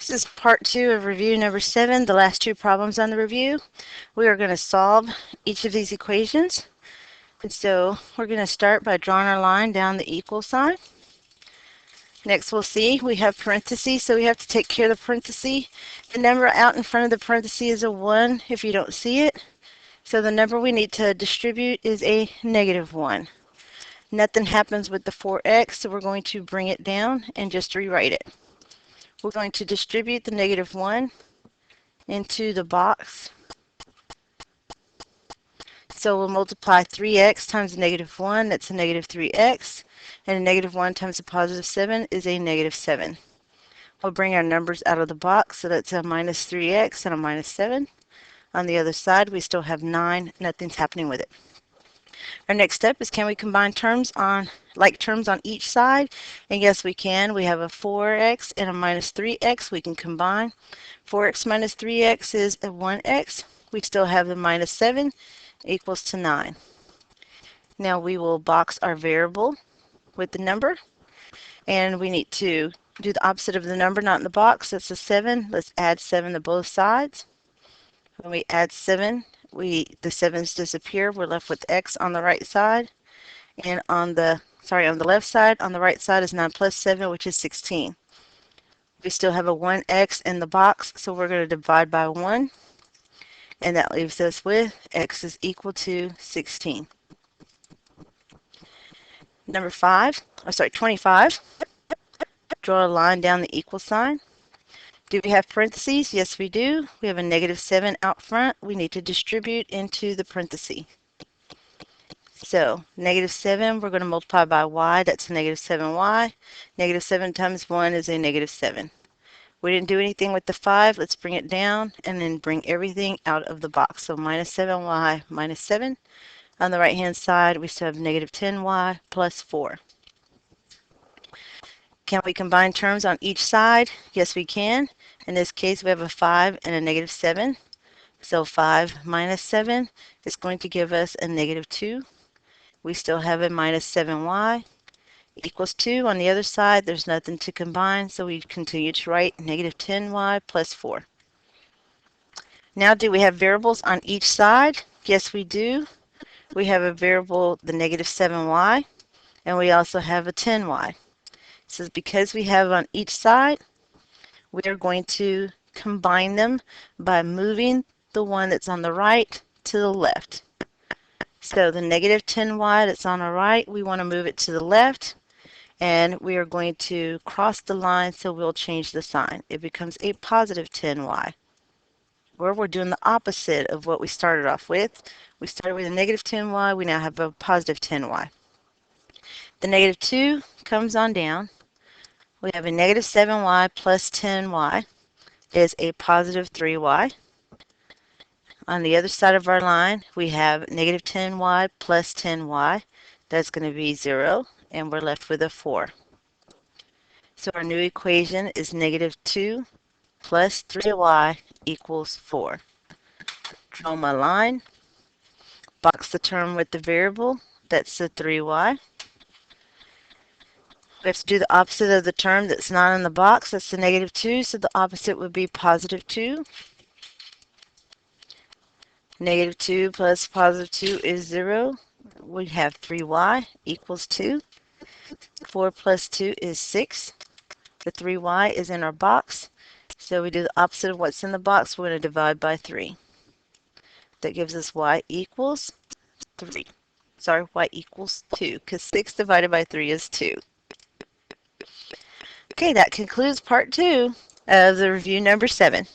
This is part 2 of review number 7, the last 2 problems on the review. We are going to solve each of these equations. And so we're going to start by drawing our line down the equal sign. Next we'll see we have parentheses, so we have to take care of the parentheses. The number out in front of the parentheses is a 1 if you don't see it. So the number we need to distribute is a -1. Nothing happens with the 4x, so we're going to bring it down and just rewrite it. We're going to distribute the -1 into the box. So we'll multiply 3x times a -1, that's a -3x, and a -1 times a +7 is a -7. We'll bring our numbers out of the box, so that's a -3x and a -7. On the other side, we still have 9, nothing's happening with it. Our next step is, can we combine terms on terms on each side? And yes, we can. We have a 4x and a -3x. We can combine. 4x minus 3x is a 1x. We still have the -7 equals to 9. Now we will box our variable with the number, and we need to do the opposite of the number, not in the box. That's a 7. Let's add 7 to both sides. When we add 7, the 7's disappear. We're left with x on the right side, and on the left side. On the right side is 9 plus 7, which is 16. We still have a 1x in the box, so we're going to divide by 1, and that leaves us with x is equal to 16. Number 25. Draw a line down the equal sign. Do we have parentheses? Yes, we do. We have a -7 out front. We need to distribute into the parentheses. So -7, we're going to multiply by y. That's a -7y. -7 times 1 is a -7. We didn't do anything with the 5. Let's bring it down and then bring everything out of the box. So -7y minus 7. On the right-hand side, we still have -10y plus 4. Can we combine terms on each side? Yes, we can. In this case, we have a 5 and a -7. So 5 minus 7 is going to give us a -2. We still have a -7y equals 2. On the other side, there's nothing to combine, so we continue to write -10y plus 4. Now, do we have variables on each side? Yes, we do. We have a variable, the -7y, and we also have a 10y. So because we have on each side, we are going to combine them by moving the one that's on the right to the left. So the -10y that's on the right, we want to move it to the left, and we are going to cross the line, so we'll change the sign. It becomes a +10y, where we're doing the opposite of what we started off with. We started with a -10y, we now have a +10y. The -2 comes on down. We have a -7y plus 10y is a +3y. On the other side of our line, we have -10y plus 10y. That's going to be 0, and we're left with a 4. So our new equation is -2 plus 3y equals 4. Draw my line, box the term with the variable, that's the 3y. We have to do the opposite of the term that's not in the box. That's the -2, so the opposite would be +2. -2 plus +2 is 0. We have 3y equals 2. 4 plus 2 is 6. The 3y is in our box, so we do the opposite of what's in the box. We're going to divide by 3. That gives us y equals 3. Sorry, y equals 2, because 6 divided by 3 is 2. Okay, that concludes part 2 of the review number 7.